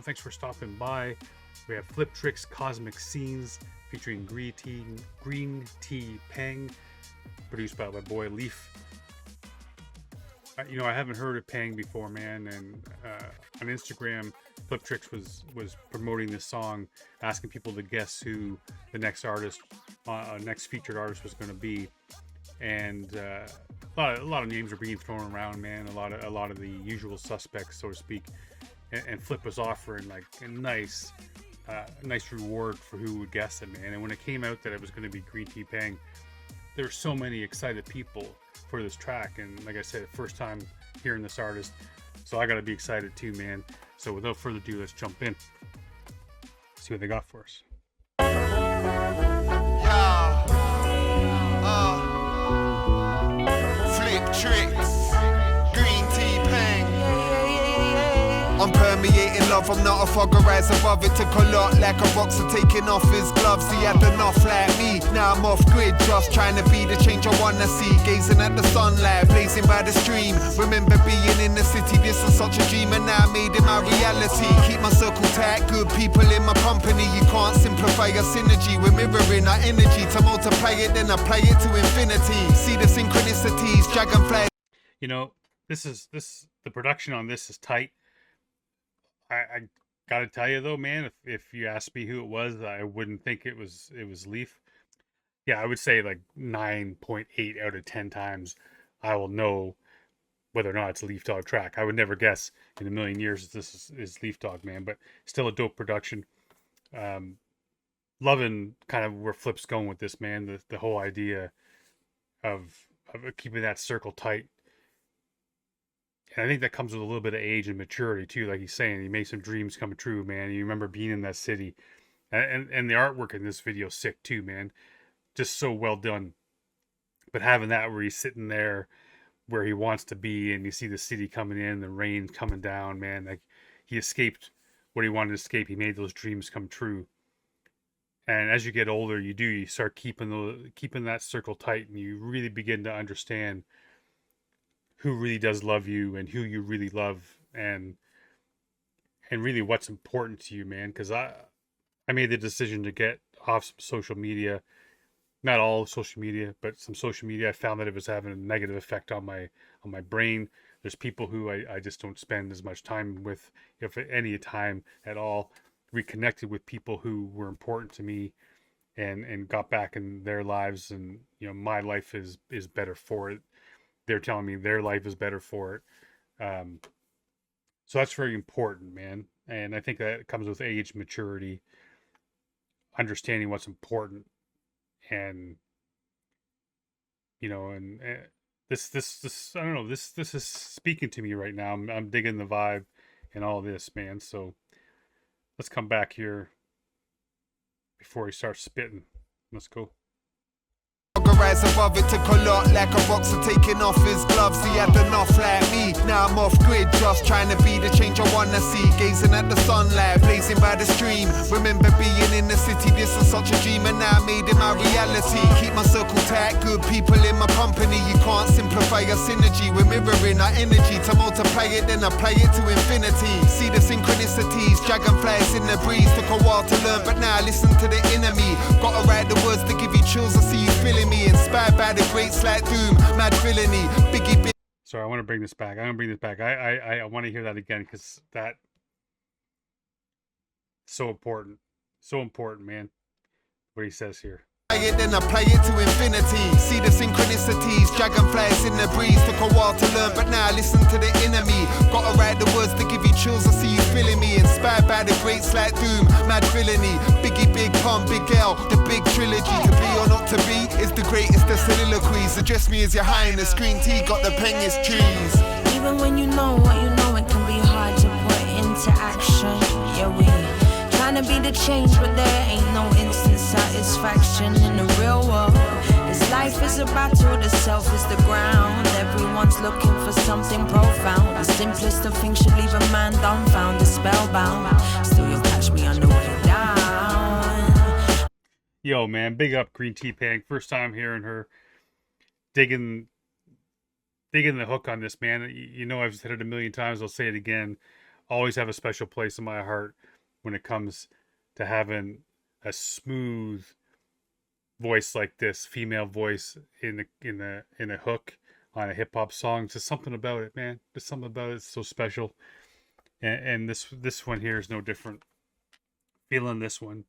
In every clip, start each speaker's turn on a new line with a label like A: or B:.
A: Thanks for stopping by. We have Fliptrix Cosmic Scenes featuring Greentea Peng, produced by my boy Leaf. You know, I haven't heard of Peng before, man, and on Instagram, Fliptrix was promoting this song, asking people to guess who the next artist, next featured artist was going to be, and a lot of names are being thrown around, man. A lot of the usual suspects, so to speak, and Flip was offering like a nice reward for who would guess it, man. And when it came out that it was going to be Greentea Peng, there were so many excited people for this track, and like I said, first time hearing this artist, so I gotta be excited too, man. So without further ado, let's jump in, see what they got for us.
B: Fliptrix, Greentea Peng. I'm permeating love, I'm not a fogger, rise above it. Took a lot like a boxer taking off his gloves. He had enough like me, now I'm off grid, just trying to be the change I wanna see. Gazing at the sunlight, blazing by the stream. Remember being in the city, this was such a dream, and now I made it my reality. Keep my circle tight, good people in my company. You can't simplify your synergy, we're mirroring our energy. To multiply it, then apply it to infinity. See the synchronicities, dragonfly.
A: You know, the production on this is tight. I gotta tell you though, man, if you asked me who it was, I wouldn't think it was Leaf. Yeah, I would say like 9.8 out of 10 times I will know whether or not it's a Leaf Dog track. I would never guess in a million years that this is Leaf Dog, man, but still a dope production. Loving kind of where Flip's going with this, man. The whole idea of keeping that circle tight. And I think that comes with a little bit of age and maturity too. Like he's saying, he made some dreams come true, man. You remember being in that city, and the artwork in this video is sick too, man. Just so well done. But having that where he's sitting there where he wants to be, and you see the city coming in, the rain coming down, man. Like he escaped what he wanted to escape. He made those dreams come true. And as you get older, you start keeping that circle tight, and you really begin to understand who really does love you and who you really love, and really what's important to you, man. Because I made the decision to get off some social media, not all social media, but some social media. I found that it was having a negative effect on my brain. There's people who I just don't spend as much time with, if any time at all. Reconnected with people who were important to me, and got back in their lives, and you know, my life is better for it. They're telling me their life is better for it. So that's very important, man. And I think that comes with age, maturity, understanding what's important. And, you know, and this, I don't know, this is speaking to me right now. I'm digging the vibe and all this, man. So let's come back here before he starts spitting. Let's go.
B: Rise above it, took a lot like a boxer taking off his gloves. He had enough like me, now I'm off grid, just trying to be the change I wanna see. Gazing at the sunlight, blazing by the stream. Remember being in the city, this was such a dream, and now I made it my reality. Keep my circle tight, good people in my company. You can't simplify your synergy, we're mirroring our energy. To multiply it, then apply it to infinity. See the synchronicities, dragonflies in the breeze. Took a while to learn, but now listen to the inner me. Gotta write the words to give you chills, I see you feeling me. Inspired by the greats like Doom, mad villainy, Biggie Big.
A: Sorry, I want to bring this back. I want to hear that again, because that so important, man. What he says here.
B: Then apply it to infinity. See the synchronicities, dragonflies in the breeze. Took a while to learn, but now listen to the inner me. Gotta write the words to give you chills, I see you feeling me. Inspired by the greats like Doom, mad villainy, Biggie, Big Pun, Big L, the big trilogy. To be or not to be is the greatest of soliloquies. Address me as your highness, Greentea got the pengest trees.
C: Even when you know what you know, it can be hard to put into action. Yeah, we trying to be the change, but there ain't no instant satisfaction in the real world. This life is a battle, the self is the ground. Everyone's looking for something profound. The simplest of things should leave a man dumbfounded, spellbound. Still you'll catch me on the way down.
A: Yo, man, big up Greentea Peng. First time hearing her. Digging the hook on this, man. You know, I've said it a million times, I'll say it again. always have a special place in my heart when it comes to having a smooth voice like this, female voice in a hook on a hip hop song. There's something about it, man. There's something about it. It's so special. And this one here is no different. Feeling this one.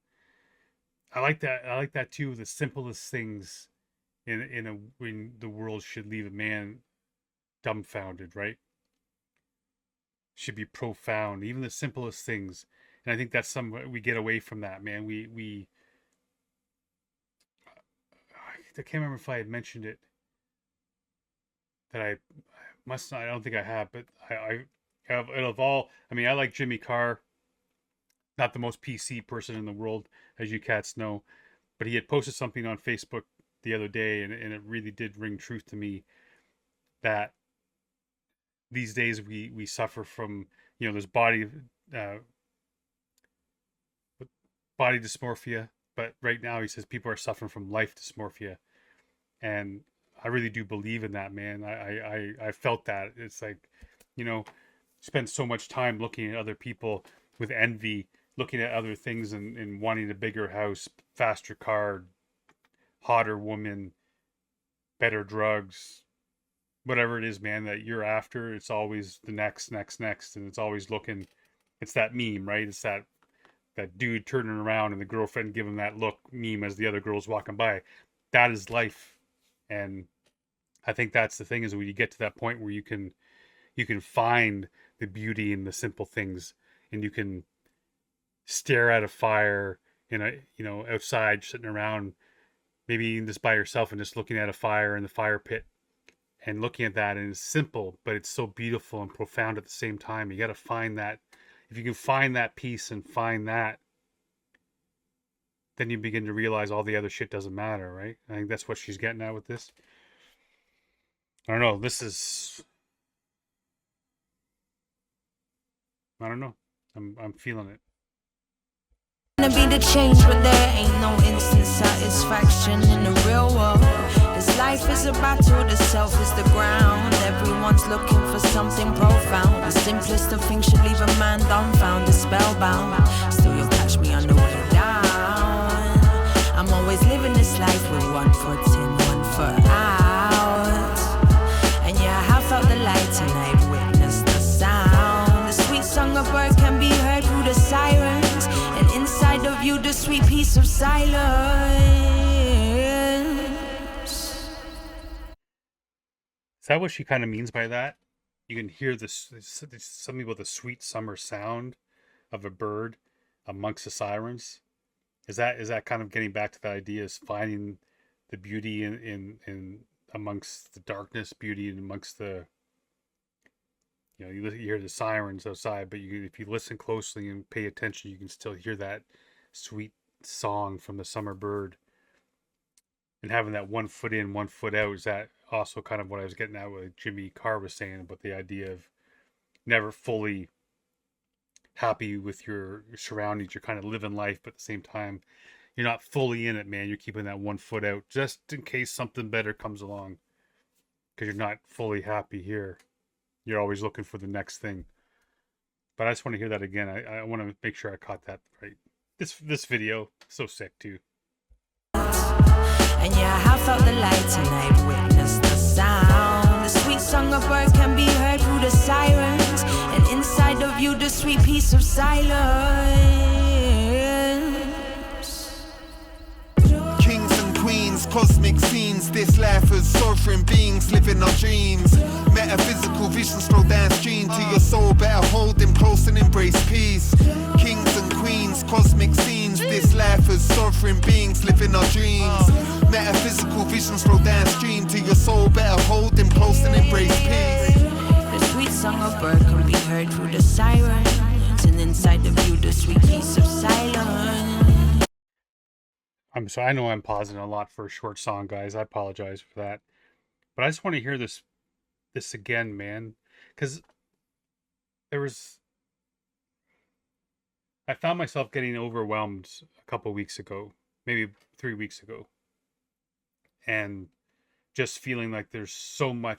A: I like that. I like that too. The simplest things when the world should leave a man dumbfounded, right? Should be profound. Even the simplest things. And I think that's we get away from that, man. I can't remember if I had mentioned it. That I must not. I don't think I have, but I out of all. I mean, I like Jimmy Carr. Not the most PC person in the world, as you cats know, but he had posted something on Facebook the other day, and it really did ring truth to me that these days we suffer from, you know, there's body dysmorphia, but right now he says people are suffering from life dysmorphia, and I really do believe in that, man. I felt that. It's like, you know, spend so much time looking at other people with envy, looking at other things and wanting a bigger house, faster car, hotter woman, better drugs, whatever it is, man, that you're after. It's always the next, and it's always looking. It's that meme, right? It's that dude turning around and the girlfriend giving that look meme as the other girl's walking by. That is life. And I think that's the thing, is when you get to that point where you can find the beauty in the simple things, and you can stare at a fire outside, sitting around, maybe even just by yourself, and just looking at a fire in the fire pit and looking at that, and it's simple, but it's so beautiful and profound at the same time. You got to find that. If you can find that peace and find that, then you begin to realize all the other shit doesn't matter, right? I think that's what she's getting at with this. I don't know. I don't know. I'm feeling it.
C: Wanna be the change, but there ain't no instant satisfaction in the real world. This life is a battle, the self is the ground. Everyone's looking for something profound. The simplest of things should leave a man dumbfounded, spellbound. Still you'll catch me on the way down. I'm always living this life with one foot in, one foot out. And yeah, I have felt the light and I've witnessed the sound. The sweet song of bird can be heard through the sirens, and inside of you the sweet peace of silence.
A: Is that what she kind of means by that? You can hear something about the sweet summer sound of a bird amongst the sirens. Is that kind of getting back to the idea, is finding the beauty in amongst the darkness, beauty in amongst the, you know, you hear the sirens outside, but if you listen closely and pay attention, you can still hear that sweet song from the summer bird. And having that 1 foot in, 1 foot out, is that also kind of what I was getting at with Jimmy Carr was saying about the idea of never fully happy with your surroundings. You're kind of living life, but at the same time, you're not fully in it, man. You're keeping that 1 foot out just in case something better comes along, because you're not fully happy here. You're always looking for the next thing. But I just want to hear that again. I want to make sure I caught that right. This video, so sick too.
C: And yeah, I have felt the light and I've witnessed the sound. The sweet song of bird can be heard through the sirens, and inside of you the sweet peace of silence.
B: Kings and queens, cosmic scenes. This life is sovereign beings living our dreams. Metaphysical visions flow downstream to your soul. Better hold them close and embrace peace. Kings and queens, cosmic scenes. This life is sovereign beings living our dreams. Metaphysical visions flow downstream to your soul. Better hold them close and embrace peace.
C: The sweet song of bird can be heard through the sirens, and inside of you the sweet peace of silence.
A: I know I'm pausing a lot for a short song, guys. I apologize for that. But I just want to hear this again, man. Because I found myself getting overwhelmed a couple weeks ago, maybe 3 weeks ago. And just feeling like there's so many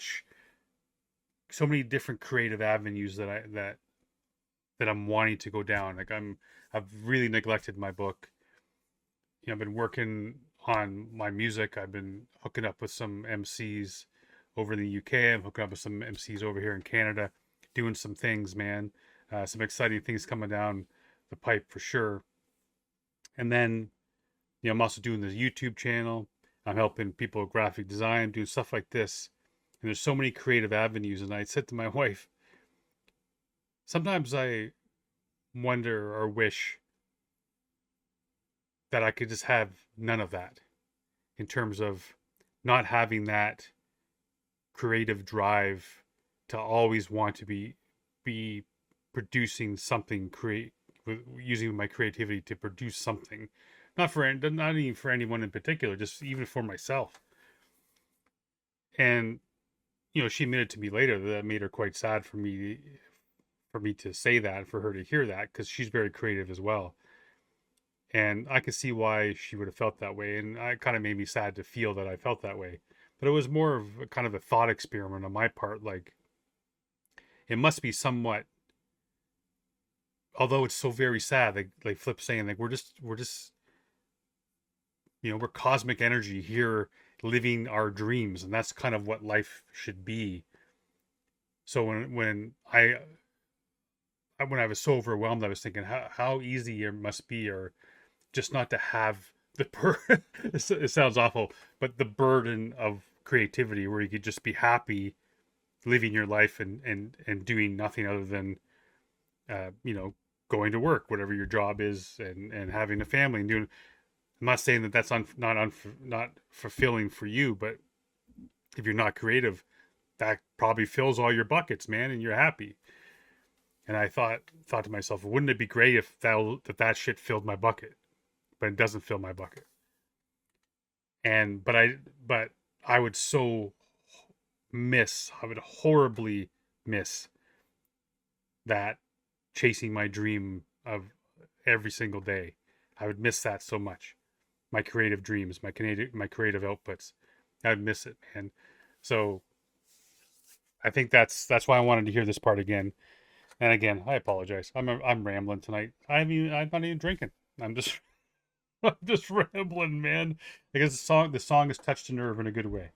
A: different creative avenues that that I'm wanting to go down. Like I've really neglected my book. You know, I've been working on my music. I've been hooking up with some MCs over in the UK. I'm hooking up with some MCs over here in Canada, doing some things, man. Some exciting things coming down the pipe for sure. And then, you know, I'm also doing the YouTube channel. I'm helping people with graphic design, doing stuff like this. And there's so many creative avenues. And I said to my wife, sometimes I wonder or wish that I could just have none of that, in terms of not having that creative drive to always want to be producing something, using my creativity to produce something, not even for anyone in particular, just even for myself. And you know, she admitted to me later that made her quite sad for me to say that, for her to hear that, because she's very creative as well. And I could see why she would have felt that way. And it kind of made me sad to feel that I felt that way. But it was more of a kind of a thought experiment on my part. Like, it must be somewhat, although it's so very sad, like Flip's saying, like we're just, you know, we're cosmic energy here living our dreams. And that's kind of what life should be. So when I was so overwhelmed, I was thinking how easy it must be, or just not to have the it sounds awful, but the burden of creativity, where you could just be happy living your life and doing nothing other than you know, going to work, whatever your job is, and having a family and doing. I'm not saying that that's not fulfilling for you, but if you're not creative, that probably fills all your buckets, man, and you're happy. And I thought to myself, wouldn't it be great if that shit filled my bucket? But it doesn't fill my bucket. But I would horribly miss that chasing my dream of every single day. I would miss that so much. My creative dreams, my creative outputs. I would miss it, man. So I think that's why I wanted to hear this part again. And again, I apologize. I'm rambling tonight. I'm not even drinking. I'm just rambling, man. Because the song has touched a nerve in a good way.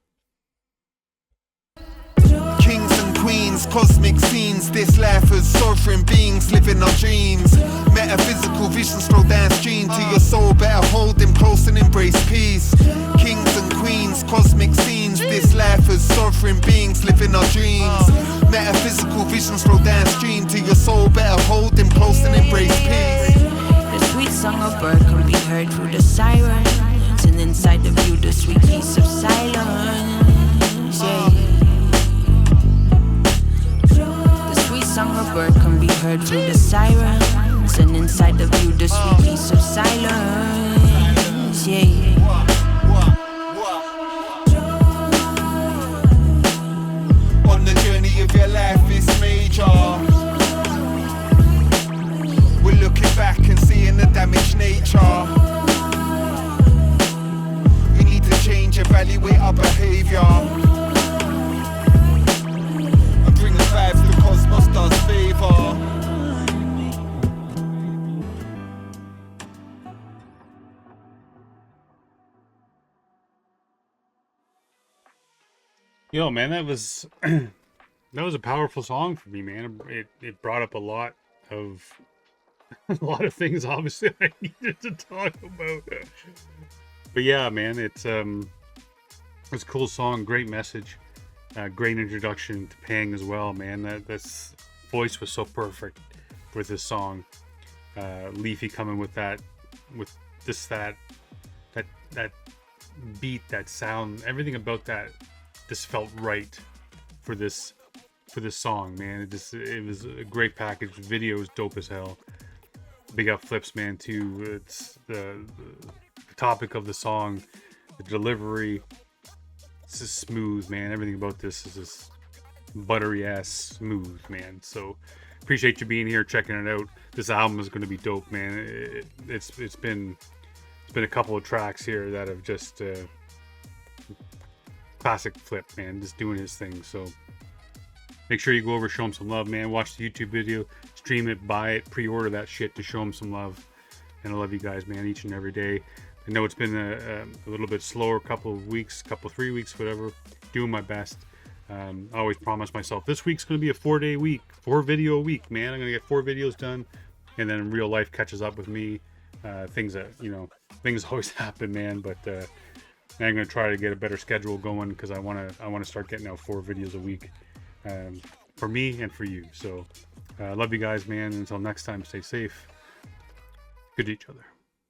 B: Kings and queens, cosmic scenes. This life as sovereign beings living our dreams. Metaphysical vision slow downstream to your soul. Better hold them close and embrace peace. Kings and queens, cosmic scenes. This life as sovereign beings living our dreams. Metaphysical vision slow downstream to your soul. Better hold them close and embrace peace.
C: The sweet song of bird can be heard through the sirens, and inside of you the sweet peace of silence. Yeah. The sweet song of bird can be heard through the sirens, and inside of you the sweet peace of silence. Yeah.
B: On the journey of your life, it's major. We're looking back and seeing the damaged nature. We need to change, evaluate our behavior, and bring the vibes the cosmos does favor.
A: Yo, man, that was a powerful song for me, man. It brought up a lot of things, obviously, I needed to talk about. But yeah, man, it's a cool song, great message, great introduction to Peng as well, man. That's voice was so perfect with this song. Leafy coming with that beat, that sound, everything about that just felt right for this song, man. It was a great package. The video is dope as hell. Big up Flips, man, too. It's the topic of the song, the delivery. It's just smooth, man. Everything about this is just buttery ass smooth, man. So appreciate you being here, checking it out. This album is going to be dope, man. It's been a couple of tracks here that have just classic Flip, man, just doing his thing. So make sure you go over, show him some love, man. Watch the YouTube video. stream it, buy it, pre-order that shit to show them some love. And I love you guys, man, each and every day. I know it's been a little bit slower, couple of weeks, 3 weeks, whatever. Doing my best. I always promise myself this week's going to be a 4-day week, 4 video a week, man. I'm going to get 4 videos done, and then real life catches up with me. Things always happen, man. But I'm going to try to get a better schedule going because I want to start getting out 4 videos a week for me and for you. So love you guys, man. Until next time, stay safe. Good to each other.